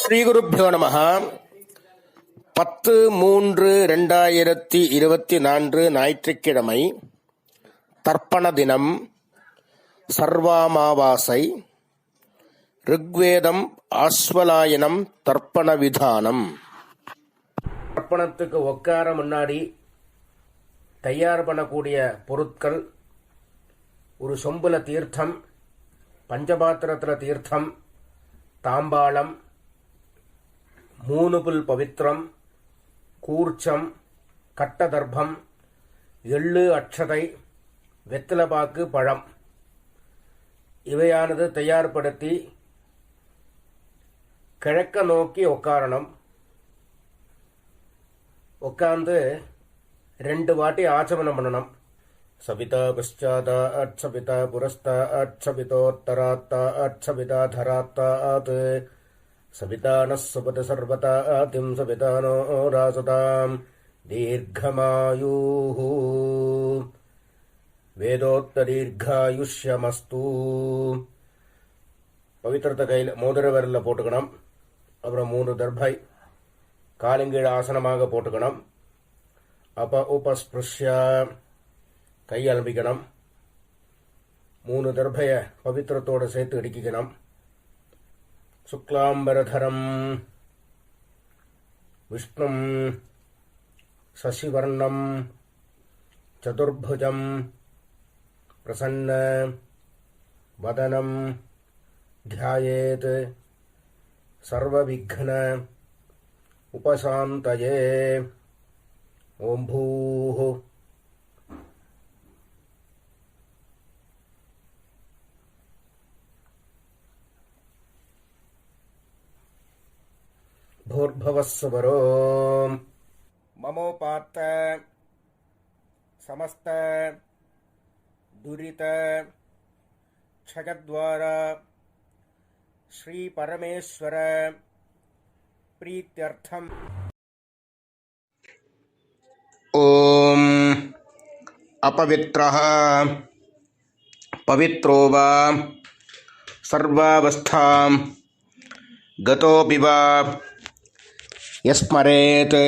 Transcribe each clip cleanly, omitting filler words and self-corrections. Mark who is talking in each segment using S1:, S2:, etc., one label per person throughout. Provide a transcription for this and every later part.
S1: ஸ்ரீகுருப்போ நம. 10/3/2024 ஞாயிற்றுக்கிழமை. தர்ப்பண தினம். சர்வாமாவாசை. ரிக்வேதம் ஆஸ்வலாயனம் தர்ப்பண விதானம். தர்ப்பணத்துக்கு உட்கார முன்னாடி தயார் பண்ணக்கூடிய பொருட்கள்: ஒரு சொம்புல தீர்த்தம், பஞ்சபாத்திரத்தில் தீர்த்தம், தாம்பாளம், 3 புல் பவித்திரம், கூர்ச்சம், கட்டதர்ப்பம், எள்ளு, அட்சதை, வெத்தலைப்பாக்கு, பழம் இவையானது தயார்படுத்தி கிழக்க நோக்கி உட்காரணும். உட்கார்ந்து 2 வாட்டி ஆச்சமனம் பண்ணணும். சபிதா பశ్చాதாத் சபிதா புரஸ்தாத் சபிதோத்தராத்தாத் சபிதா தராத்தாத் சபிதானः சுபத சர்வதாதிம் சபிதானோ ராசதாம் தீர்க்கமாயுः வேதோத்ததீர்காயுஷ்யமஸ்து. பவித்திரத்தை கையில் மோதிர விரலில் போட்டுக்கணும். அப்புறம் 3 தர்பை காலிங்கீழ் ஆசனமாக போட்டுக்கணும். உபஸ்பிருஷ்ய கை அலம்பிக்கணும். 3 தர்பையை பவித்திரத்தோடு சேர்த்து இடிக்கணும். சுக்லாம்பரதரம் விஷ்ணும் சசிவர்ணம் சதுர்புஜம் பிரசன்ன வதனம் தியாயேத் சர்வவிக்ன உபசாந்தயே. ஓம் பூः भूर्भुवस्सुवरो ममोपात्त समस्त दुरित क्षयद्वारा श्री परमेश्वर प्रीत्यर्थम. ओम अपवित्रः पवित्रो वा सर्वावस्थां गतोऽपि वा यस्मरेत्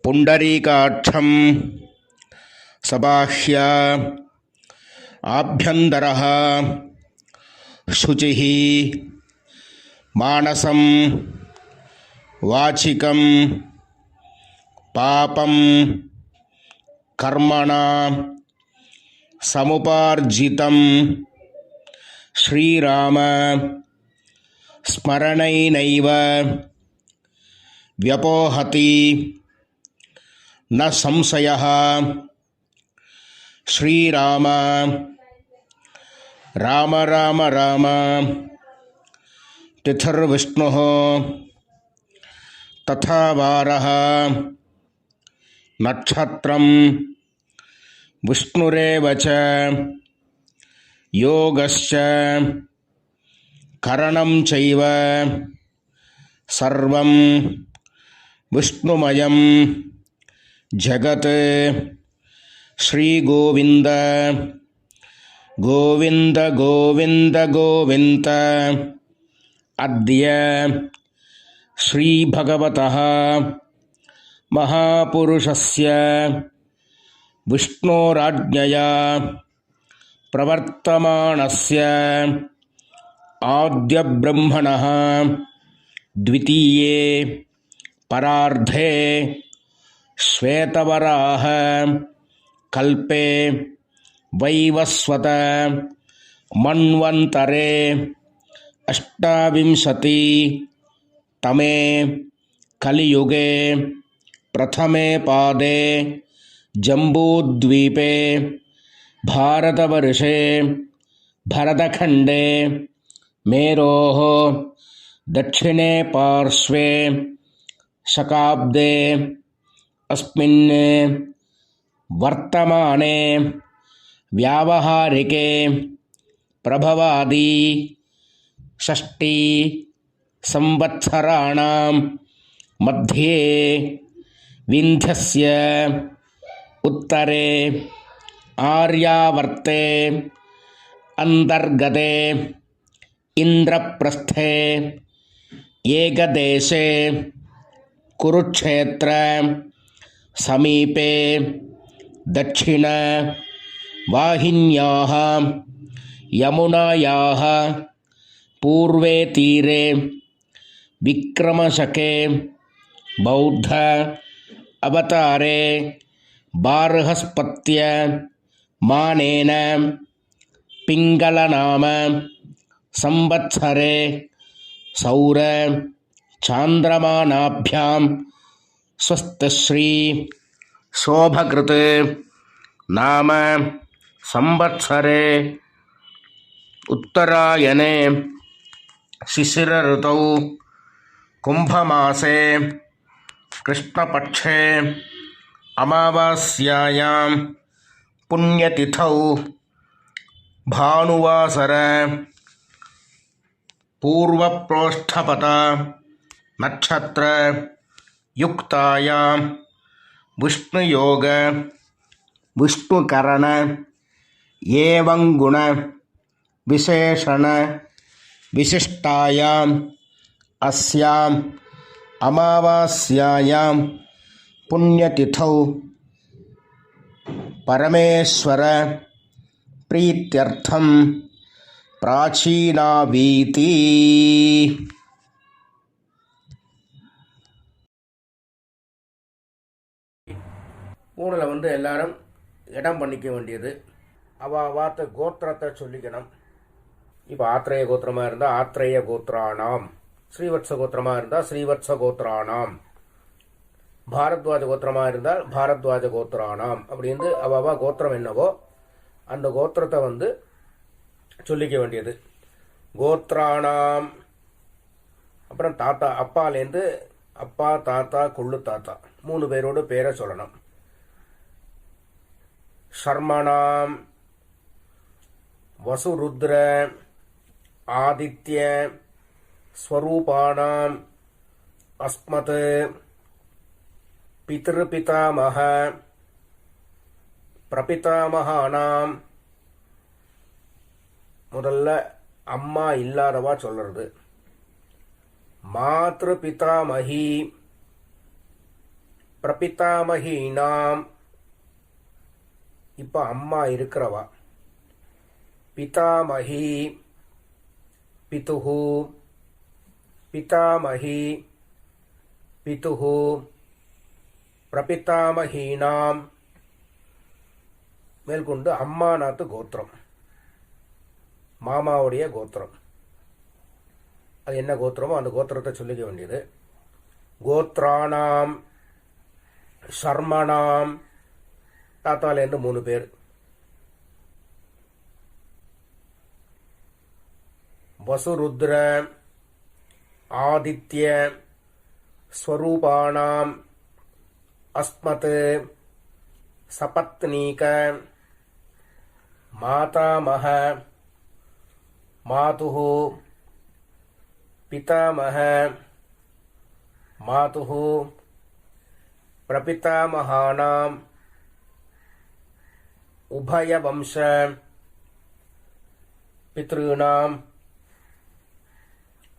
S1: पुण्डरीकाक्षं सबाह्य आभ्यन्तरः शुचिः मानसं वाचिकं पापं कर्मणा समुपार्जितं श्रीराम स्मरणैनैव व्यपोहति न संशयः. श्रीराम राम राम राम तिथिर्विष्णुः तथा वारः नक्षत्रं विष्णुरेव च योगश्च करणं चैव सर्वं विष्णुमयं जगत्. श्रीगोविन्द गोविन्द गोविन्द गोविन्द. अद्य श्रीभगवतः महापुरुषस्य विष्णोराज्ञया प्रवर्तमानस्य आद्यब्रह्मणः द्वितीये परार्धे श्वेतवराह कल्पे वैवस्वत मन्वन्तरे 28तमे कलियुगे प्रथमे पादे जम्बूद्वीपे भारतवर्षे भरतखण्डे मेरोः दक्षिणे पार्श्वे शकाब्दे अस्मिन् वर्तमाने व्यावहारिके प्रभवादि 6 संवत्सराणां मध्ये विन्ध्यस्य उत्तरे आर्यावर्ते अंतर्गते इंद्रप्रस्थे ஏகதேசே குருக்ஷேத்திர சமீபே தட்சிண வாஹின்யாः யமுனாயாः பூர்வே தீரே விக்ரமசகே பௌத்த அவதாரே பார்ஹஸ்பத்ய மானேன பிங்களநாம சம்வத்சரே சௌர சாந்திரமானாभ्यां ஸ்வஸ்தஸ்ரீ சோபகிருத் நாம சம்வத்சரே உத்தராயணே சிசிரருதௌ கும்பமாசே கிருஷ்ணபக்ஷே அமாவாஸ்யாயாம் புண்ணியதிதௌ பானுவாசர பூர்வப்ரோஷ்டபத நட்சத்திர யுக்தாயாம் விஷ்ணுயோக விஷ்ணுகரண ஏவங்குண விசேஷண விசிஷ்டாயாம் அஸ்யாம் அமாவாஸ்யாயாம் புண்ணியதிதௌ பரமேஸ்வர பிரீத்யர்த்தம் பிராச்சீனாவீதி. மூணில் எல்லாரும் இடம் பண்ணிக்க வேண்டியது. வார்த்தை கோத்திரத்தை சொல்லிக்கணும். இப்போ ஆத்ரேய கோத்திரமாக இருந்தால் ஆத்ரேய கோத்ரானாம், ஸ்ரீவத்ச கோத்திரமாக இருந்தால் ஸ்ரீவத்ச கோத்ரானாம், பாரத்வாஜ கோத்திரமாக இருந்தால் பாரத்வாஜ கோத்ரானாம் அப்படின்னு அவா கோத்திரம் என்னவோ அந்த கோத்திரத்தை சொல்லிக்க வேண்டியது. கோத்ரானாம் அப்புறம் தாத்தா, அப்பாலேருந்து அப்பா தாத்தா கொள்ளு தாத்தா 3 பேரோட பேரை சொல்லணும். ஷர்மணாம் வசுருத்ர ஆதித்ய ஸ்வரூபானாம் அஸ்மத் பித்ருபிதாமஹ பிரபிதாமகானாம். முதல்ல அம்மா இல்லாதவா சொல்றது. மாத்ரு பிதாமகி பிரபிதாமகீனாம். இப்ப அம்மா இருக்கிறவா. பிதாமகி பிதுஹு பிதாமகி பிதுஹு பிரபிதாமகீனாம். மேற்கொண்டு அம்மாநாத்து கோத்திரம், மாமாவுடைய கோத்திரம். அது என்ன கோத்திரமோ அந்த கோத்திரத்தை சொல்லிக்க வேண்டியது. கோத்ரானாம் ஷர்மணாம், தாத்தாலேருந்து 3 பேர். வசுருத்ர ஆதித்ய ஸ்வரூபானாம் அஸ்மத் சபத்னீக மாதாமஹ மாதுஹு பிதாமஹ மாதுஹு பிரபிதாமகானாம் உபயவம்ச பித்ருணாம்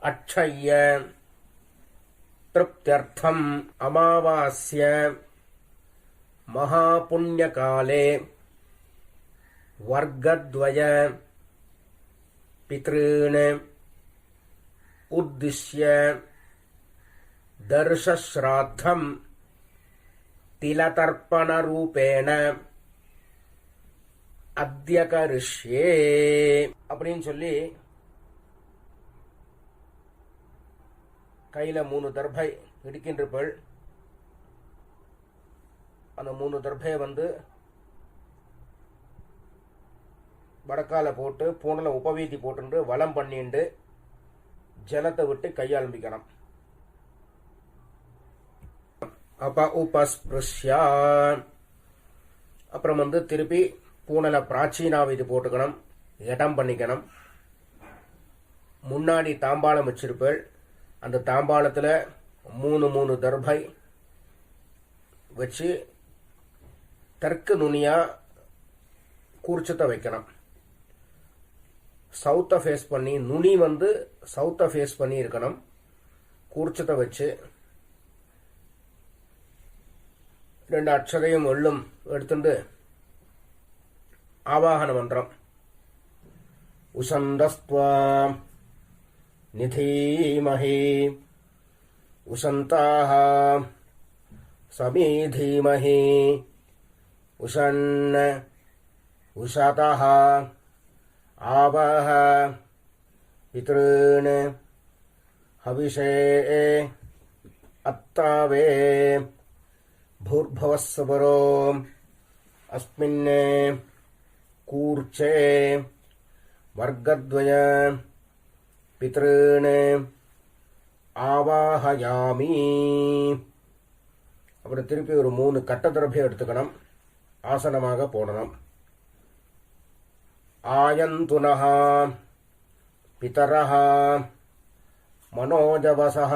S1: அக்ஷய்ய திருப்த்யர்த்தம் அமாவாஸ்ய மகாபுண்யகாலே வர்க்கத்வய பித்ருன் உத்திஷ்ய தர்ஷஸ்ராத்தம் திலதர்ப்பணரூபேண அத்யகரிஷ்யே அப்படின்னு சொல்லி கையில் 3 தர்பை இடுக்கின்றிருப்பள். அந்த 3 தர்பையை வடக்கால போட்டு பூனில் உபவீதி போட்டு வலம் பண்ணிண்டு ஜலத்தை விட்டு கையாளம்பிக்கணும். அப்ப உபஸ்பிருஷ்யா அப்புறம் திருப்பி பூனலை பிராச்சீனாவீதி போட்டுக்கணும், இடம் பண்ணிக்கணும். முன்னாடி தாம்பாளம் வச்சிருப்பேள். அந்த தாம்பாளத்தில் 3 தர்பை வச்சு தெற்கு நுனியா கூர்ச்சத்தை வைக்கணும். சவுத்தை ஃபேஸ் பண்ணி, நுனி சவுத்தை ஃபேஸ் பண்ணி இருக்கணும். கூர்ச்சத்தை வச்சு 2 அக்ஷதையும் எள்ளும் எடுத்துட்டு ஆவாகன மந்திரம் உசந்தஸ்த்வா நிதீமஹி உசந்தாஹ சமீதீமஹி உஷன்ன உஷதஹ ஆவஹ பித்ருன் ஹவிஷே அத்தாவே भूर्भुवस्सुवरो अस्मिन् कूर्चे वर्गद्वय पितॄन् ஆவாஹயாமி. அப்புறம் திருப்பி ஒரு 3 கட்ட திரவியம் எடுத்துக்கணும், ஆசனமாக போடணும். ஆயந்துனஹ பிதரஹ மனோஜவசஹ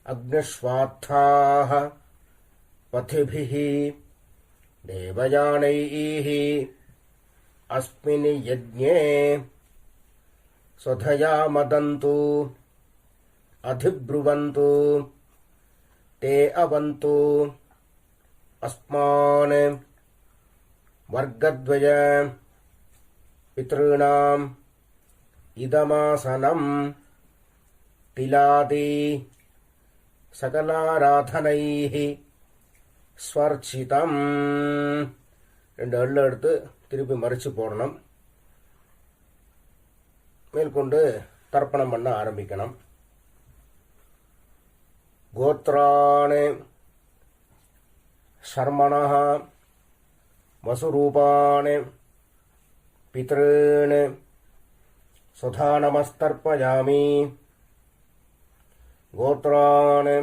S1: அக்னிஷ்வாத்தாஹ पथिभिः देवयानैः अस्मिन् यज्ञे स्वधया मदन्तु अधिब्रुवन्तु ते अवन्तु अस्मान् वर्गद्वय पितॄणाम् इदमासनं तिलादि सकलाराधनैः ஸ்வர்ச்சிதம். 2 எள்ளு எடுத்து திருப்பி மறிச்சு போடணும். மேற்கொண்டு தர்ப்பணம் பண்ண ஆரம்பிக்கணும். கோத்ராணி சர்மணஹ வசுரூபாணி பித்ருன் சுதா நமஸ்தர்ப்பயாமி. கோத்ராணி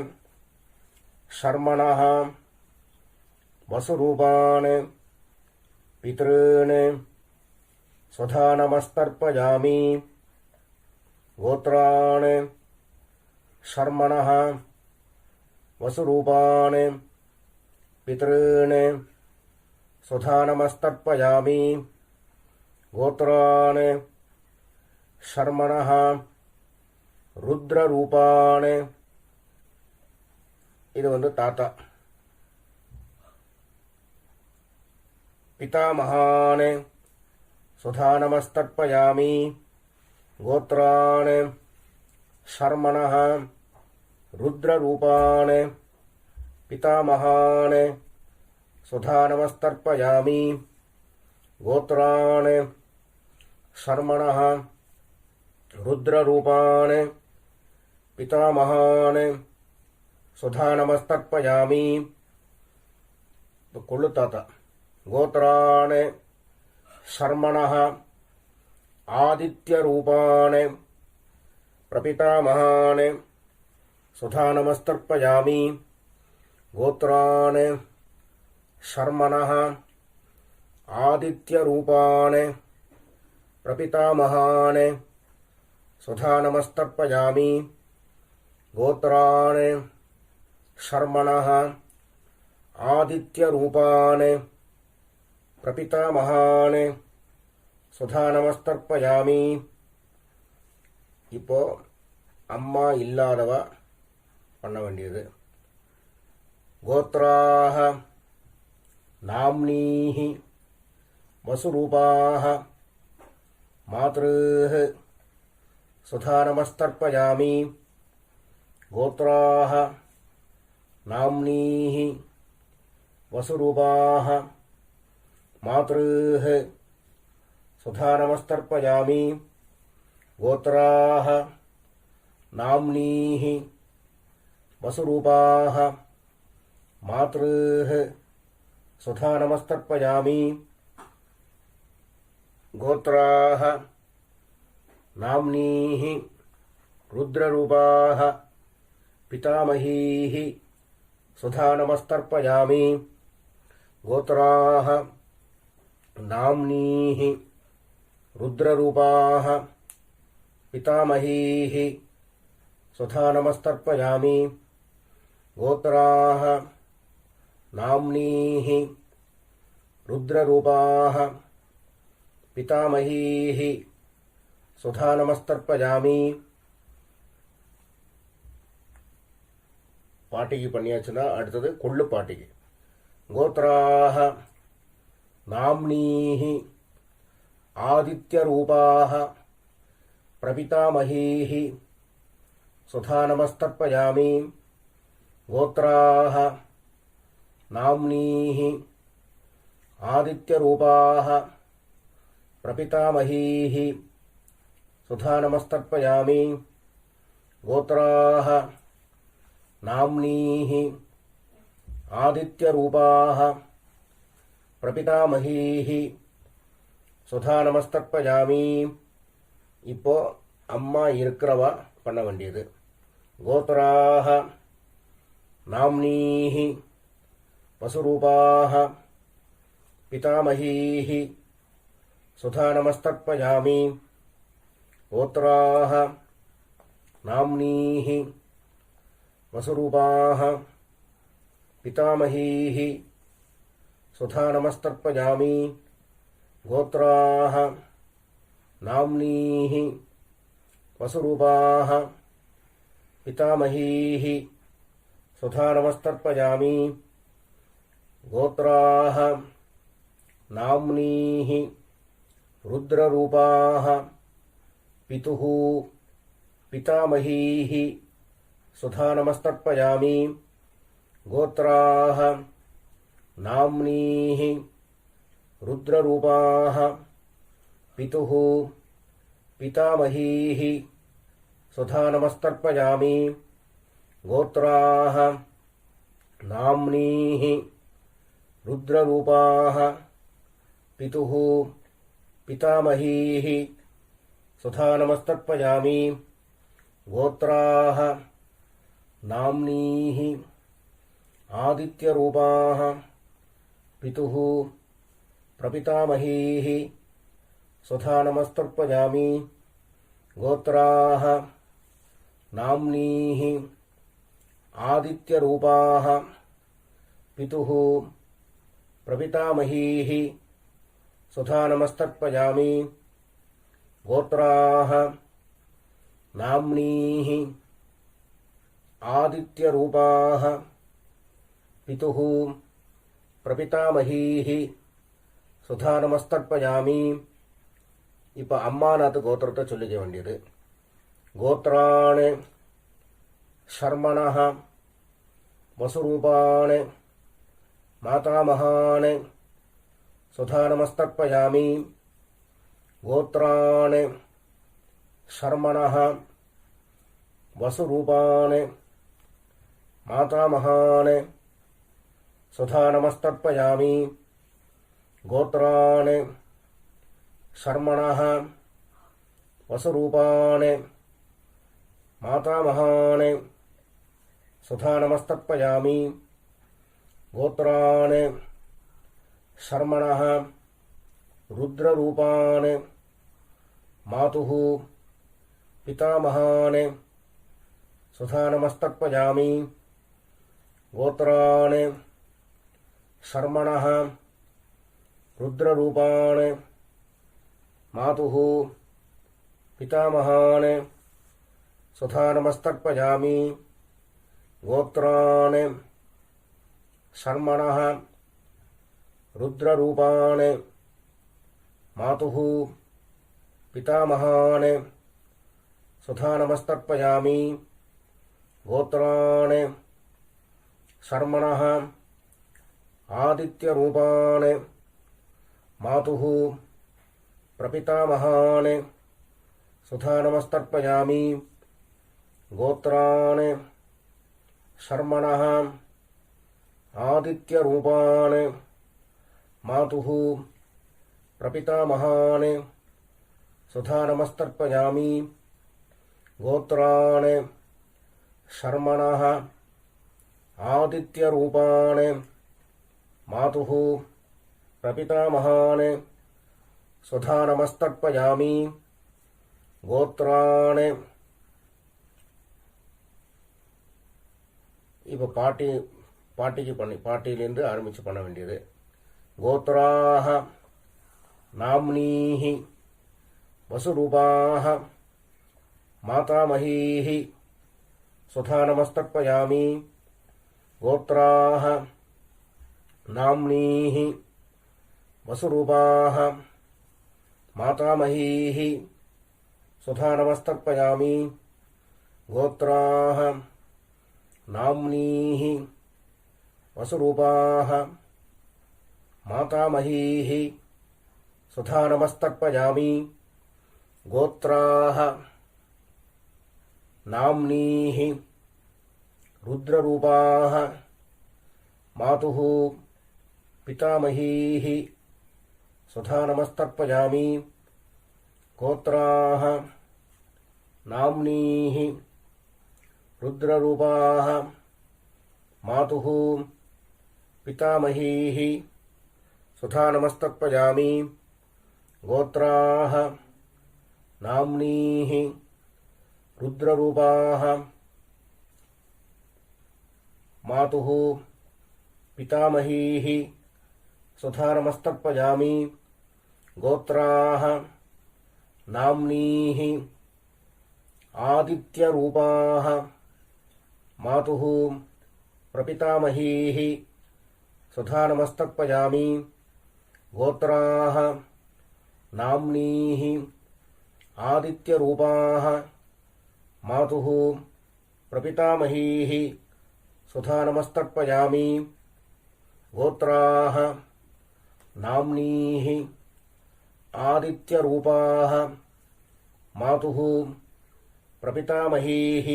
S1: சர்மணஹ வசுரூபாணி பித்ருன் சுதா நமஸ்தர்ப்பயாமி. கோத்ராணி சர்மணஹ வசுரூபாணி பித்ருன் சுதா நமஸ்தர்ப்பயாமி. கோத்ராணி சர்மணஹ ருத்ரரூபாணி. இது தாத்தா. पितामहान् सुधा नमस्तर्पयामि. गोत्रान् शर्मणः रुद्ररूपान् पितामहान् सुधा नमस्तर्पयामि. गोत्रान् शर्मणः रुद्ररूपान् पितामहान् सुधा नमस्तर्पयामि. கொள்ளு தாத்தா. கோத்ராணி சர்மணஹ ஆதித்யரூபாணி பிரபிதாமகாணி சுதா நமஸ்தர்ப்பயாமி. கோத்ராணி சர்மணஹ ஆதித்யரூபாணி பிரபிதாமகாணி சுதா நமஸ்தர்ப்பயாமி. கோத்ராணி சர்மணஹ ஆதித்யரூபாணி பிரபிதாமகாணி சுதா நமஸ்தர்ப்பயாமி. இப்போ அம்மா இல்லாதவ பண்ண வேண்டியது. கோத்ராஹ நாம்னீஹி வசுரூபாஹ மாத்ருஹ சுதா நமஸ்தர்ப்பயாமி. கோத்ராஹ நாம்னீஹி வசுரூபாஹ மாத்ருஹ சுதா நமஸ்தர்ப்பயாமி. கோத்ராஹ நாம்னீஹி வசுரூபாஹ மாத்ருஹ சுதா நமஸ்தர்ப்பயாமி. கோத்ராஹ நாம்னீஹி ருத்ரரூபாஹ பிதாமஹீஹி சுதா நமஸ்தர்ப்பயாமி. கோத்ராஹ நாம்னீஹி ருத்ரரூபாஹ பிதாமஹீஹி சுதா நமஸ்தர்ப்பயாமி. கோத்ராஹ நாம்னீஹி ருத்ரரூபாஹ பிதாமஹீஹி சுதா நமஸ்தர்ப்பயாமி. பாட்டிக்கு பண்ணியாச்சுன்னா அடுத்தது கொள்ளு பாட்டிக்கு. கோத்ராஹ நாம்னீஹி ஆதித்யரூபாஹ பிரபிதாமஹீஹி சுதா நமஸ்தர்ப்பயாமி. கோத்ராஹ நாம்னீஹி ஆதித்யரூபாஹ பிரபிதாமஹீஹி சுதா நமஸ்தர்ப்பயாமி. கோத்ராஹ நாம்னீஹி ஆதித்யரூபாஹ பிரபிதாமஹீஹி சுதா நமஸ்தர்ப்பயாமி. இப்போ அம்மா இருக்கிறவா பண்ண வேண்டியது. கோத்ராஹ நாம்னீஹி வசுரூபாஹ பிதாமஹீஹி சுதா நமஸ்தர்ப்பயாமி. கோத்ராஹ நாம்னீஹி வசுரூபாஹ பிதாமஹீஹி சுதா நமஸ்தர்ப்பயாமி. கோத்ராஹ நாம்னீஹி வசுரூபாஹ பிதாமஹீஹி சுதா நமஸ்தர்ப்பயாமி. கோத்ராஹ நாம்னீஹி ருத்ரரூபாஹ பிதுஹ பிதாமஹீஹி சுதா நமஸ்தர்ப்பயாமி. கோத்ராஹ நாம்னீஹி ருத்ரரூபாஹ பிதுஹ பிதாமஹீஹி சுதா நமஸ்தர்ப்பயாமி. கோத்ராஹ நாம்னீஹி ருத்ரரூபாஹ பிதுஹ பிதாமஹீஹி சுதா நமஸ்தர்ப்பயாமி. கோத்ராஹ நாம்னீஹி ஆதித்யரூபாஹ பிதுஹ பிரபிதாமஹீஹி சுதா நமஸ்தர்ப்பயாமி. கோத்ராஹ நாம்னீஹி ஆதித்யரூபாஹ பிதுஹ பிரபிதாமஹீஹி சுதா நமஸ்தர்ப்பயாமி. கோத்ராஹ நாம்னீஹி ஆதித்யரூபாஹ பிதுஹ பிரபிதாமஹீஹி சுதா நமஸ்தர்ப்பயாமி. இப்போ அம்மாநாத் கோத்திரத்தை சொல்லிக்க வேண்டியது. கோத்ராணி ஷர்மணஹ வசுரூபாணி மாதாமகாணி சுதா நமஸ்தர்ப்பயாமி. கோத்ராணி ஷர்மணஹ வசுரூபாணி மாதாமகாணி சுதா நமஸ்தர்ப்பயாமி. கோத்ராணி ஷர்மணஹ வசுரூபாணி மாதாமகாணி சுதா நமஸ்தர்ப்பயாமி. கோத்ராணி ஷர்மணஹ ருத்ரரூபாணி மாதுஹ பிதாமகாணி சுதா நமஸ்தர்ப்பயாமி. கோத்ராணி ஷர்மணஹ ருத்ரரூபாணி மாதுஹ பிதாமகாணி சுதா நமஸ்தர்ப்பயாமி. கோத்ராணி ஷர்மணஹ ருத்ரரூபாணி மாதுஹ பிதாமகாணி சுதா நமஸ்தர்ப்பயாமி. கோத்ராணி ஷர்மணஹ ஆதித்யரூபாணி மாதுஹ பிரபிதாமகாணி சுதா நமஸ்தர்ப்பயாமி. கோத்ராணி ஷர்மணஹ ஆதித்யரூபாணி மாதுஹ பிரபிதாமகாணி சுதா நமஸ்தர்ப்பயாமி. கோத்ராணி ஷர்மணஹ ஆதித்யரூபாணி மாதுஹ பிரபிதாமகாணி சுதா நமஸ்தர்ப்பயாமி. கோத்ராணி இப்போ பாட்டிக்கு பாட்டியிலேருந்து ஆரம்பித்து பண்ண வேண்டியது. கோத்ராஹ நாம்னீஹி வசுரூபாஹ மாதாமஹீஹி சுதா நமஸ்தர்ப்பயாமி. கோத்ராः நாம்னீः வசுரூபாः மாதாமகீः சுதா நமஸ்தர்ப்பயாமி. கோத்ராः நாம்னீः வசுரூபாः மாதாமகீः சுதா நமஸ்தர்ப்பயாமி. கோத்ராः நாம்னீः ருத்ரரூபாः மாதுः பிதாமகீः சுதா நமஸ்தர்ப்பயாமி. கோத்ராः நாம்னீः ருத்ரரூபாः மாதுः பிதாமகீः சுதா நமஸ்தர்ப்பயாமி. கோத்ராः நாம்னீः ருத்ரரூபாः மாதுः பிதாமகீः சுதா நமஸ்தர்ப்பயாமி. கோத்ராः நாம்னீः ஆதித்யரூபாः மாதுः பிரபிதாமகீः சுதா நமஸ்தர்ப்பயாமி. கோத்ராः நாம்னீः ஆதித்யரூபாः மாதுः பிரபிதாமகீः சுதா நமஸ்தர்ப்பயாமி. கோத்ராः நாம்னீः ஆதித்யரூபாः மாதுः பிரபிதாமகீः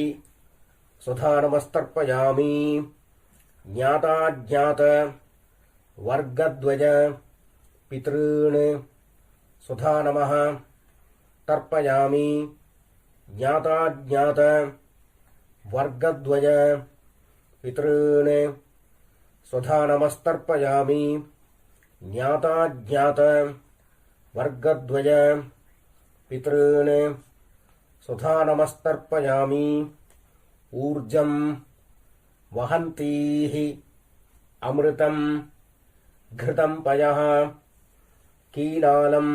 S1: சுதா நமஸ்தர்ப்பயாமி. ஞாதாஜ்ஞாத வர்க்கத்வய பித்ருன் சுதா நமः தர்ப்பயாமி. ஞாதாஜ்ஞாத வர்க்கத்வய பித்ருன் சுதா நமஸ்தர்ப்பயாமி. ஞாதாஜ்ஞாத வர்க்கத்வய பித்ருன் சுதா நமஸ்தர்ப்பயாமி. ஊர்ஜம் வஹந்தீः அமிர்தம் घृतं पयः कीलालं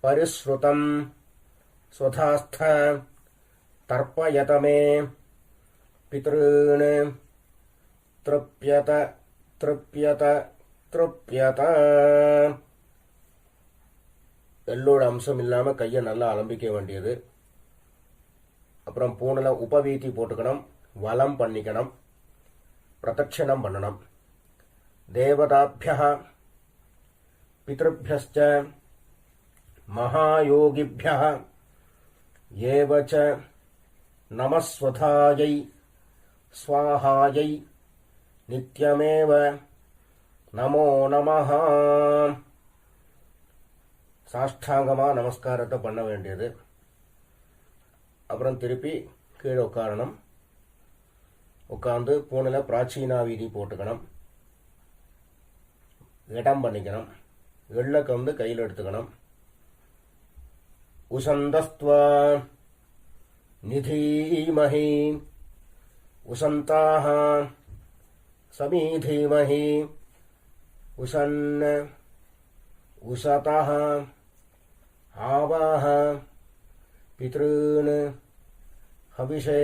S1: परिश्रुतं स्वधास्थ तर्पयत मे. पितॄन् तृप्यत तृप्यत तृप्यत. எள்ளோட அம்சம் இல்லாம கையை நல்லா அலம்பிக்க வேண்டியது. அப்புறம் பூனல உபவீதி போட்டுக்கணும், வலம் பண்ணிக்கணும், பிரதட்சணம் பண்ணணும். தேவதாभ्यः பித்ருभ्यश्च மகாயோகிभ्यः ஏவ ச நமஸ்வதாயை ஸ்வாஹாயை நித்யமேவ நமோ நமஹ. சாஷ்டாங்கமா நமஸ்காரத்தை பண்ண வேண்டியது. அப்புறம் திருப்பி கீழே உட்காரணும். உட்கார்ந்து பூனில் பிராச்சீனா வீதி போட்டுக்கணும், இடம் பண்ணிக்கணும். எள்ளக்க வந்து கையில் எடுத்துக்கணும். உசந்தஸ்த்வ நிதீமஹி உசந்தாக சமீதீமஹி உசன் உசதः ஆவாஹ பித்ருன் ஹவிஷே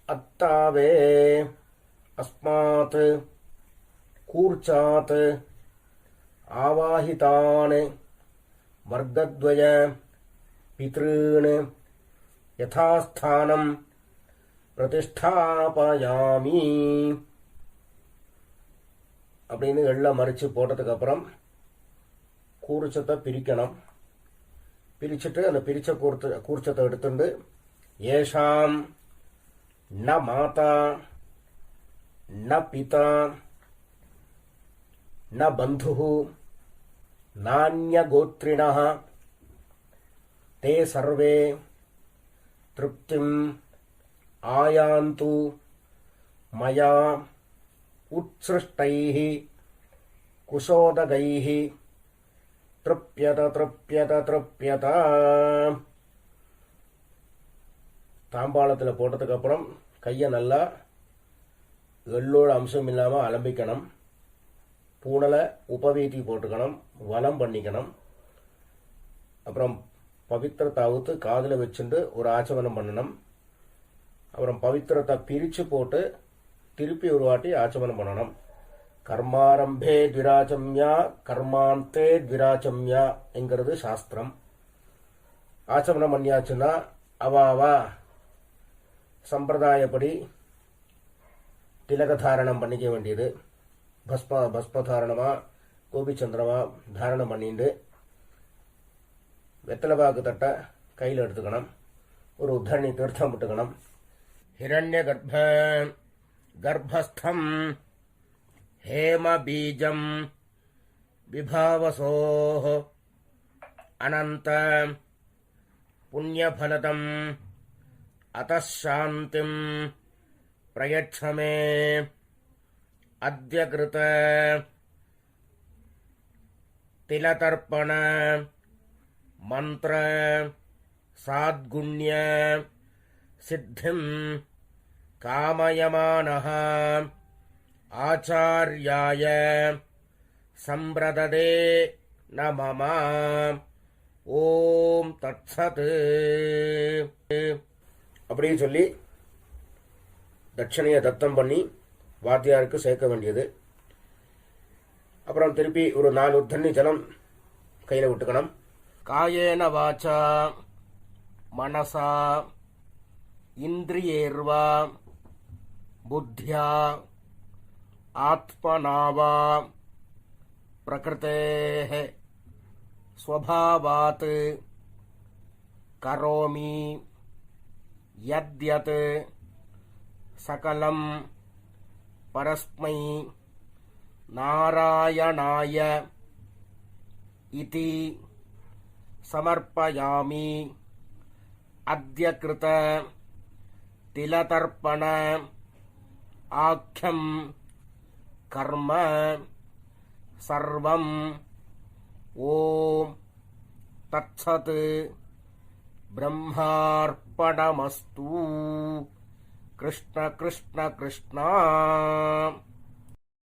S1: அத்தாவே அஸ்மாத் கூர்ச்சாத் ஆவாஹிதான் வர்க்கத்வய பித்ருன் யதாஸ்தானம் பிரதிஷ்டாபயாமி. அப்படின்னு எள்ள மறிச்சு போட்டதுக்கு அப்புறம் கூர்ச்சத்தை பிரிக்கணும். பிரிச்சுட்டு அந்த பிரிச்ச கூர்ச்சத்தை எடுத்துட்டு ஏஷாம் ந மாதா ந பிதா ந பந்து நான்ய கோத்ரிணः தே சர்வே திருப்திம் ஆயாந்து மயா உத்ஸ்ருஷ்டைः குஷோதகைः திருப்யத திருப்யத திருப்யத. தாம்பாளத்தில் போட்டதுக்கு அப்புறம் கையை நல்லா எள்ளோட அம்சம் இல்லாமல் அலம்பிக்கணும். பூனலை உபவீதி போட்டுக்கணும், வலம் பண்ணிக்கணும். அப்புறம் பவித்திரத்தை அவுத்து காதில் வச்சுட்டு ஒரு ஆச்சமனம் பண்ணணும். அப்புறம் பவித்திரத்தை பிரித்து போட்டு திருப்பி ஒரு வாட்டி ஆச்சமனம் பண்ணணும். கர்மாரம்பே த்விராச்சம்யா கர்மாந்தே த்விராச்சம்யா என்கிறது சாஸ்திரம். ஆச்சமனம் பண்ணியாச்சுன்னா அவாவா சம்பிரதாயப்படி திலகதாரணம் பண்ணிக்க வேண்டியது. பஸ்மதாரணமா கோபிச்சந்திரமா தாரணம் பண்ணிட்டு வெத்தலைபாக்கு தட்டை கையில் எடுத்துக்கணும். ஒரு உத்தரணி தீர்த்தம் விட்டுக்கணும். ஹிரண்ய கர்ப்பஸ்தம் ஹேம பீஜம் விபாவசோ அனந்த புண்ணியபலதம் அதாந்திம் பிரயட்சமே அத்ய கிருத திலதர்ப்பண மந்திர சாத்குண்ய சித்திம் காமயமானஹ ஆச்சார்யாய சம்பிரததே நமம. ஓம் தத்சத். அப்படியே சொல்லி தட்சணையை தத்தம் பண்ணி வாத்தியாருக்கு சேர்க்க வேண்டியது. அப்புறம் திருப்பி ஒரு 4 தண்ணி ஜலம் கையில் விட்டுக்கணும். காயேன வாச்சா மனசா இந்திரியேர்வா புத்தியா ஆத்மனாவா பிரகிருதேஹ ஸ்வபாவாத் கரோமி யத்யத் சகலம் பரஸ்மை நாராயணாய இதி சமர்ப்பயாமி. அத்ய கிருத திலதர்ப்பண ஆக்யம் கர்ம சர்வம். ஓம் தத்சத். பிரம்மார்ப்பணமஸ்து. கிருஷ்ண கிருஷ்ண கிருஷ்ணா.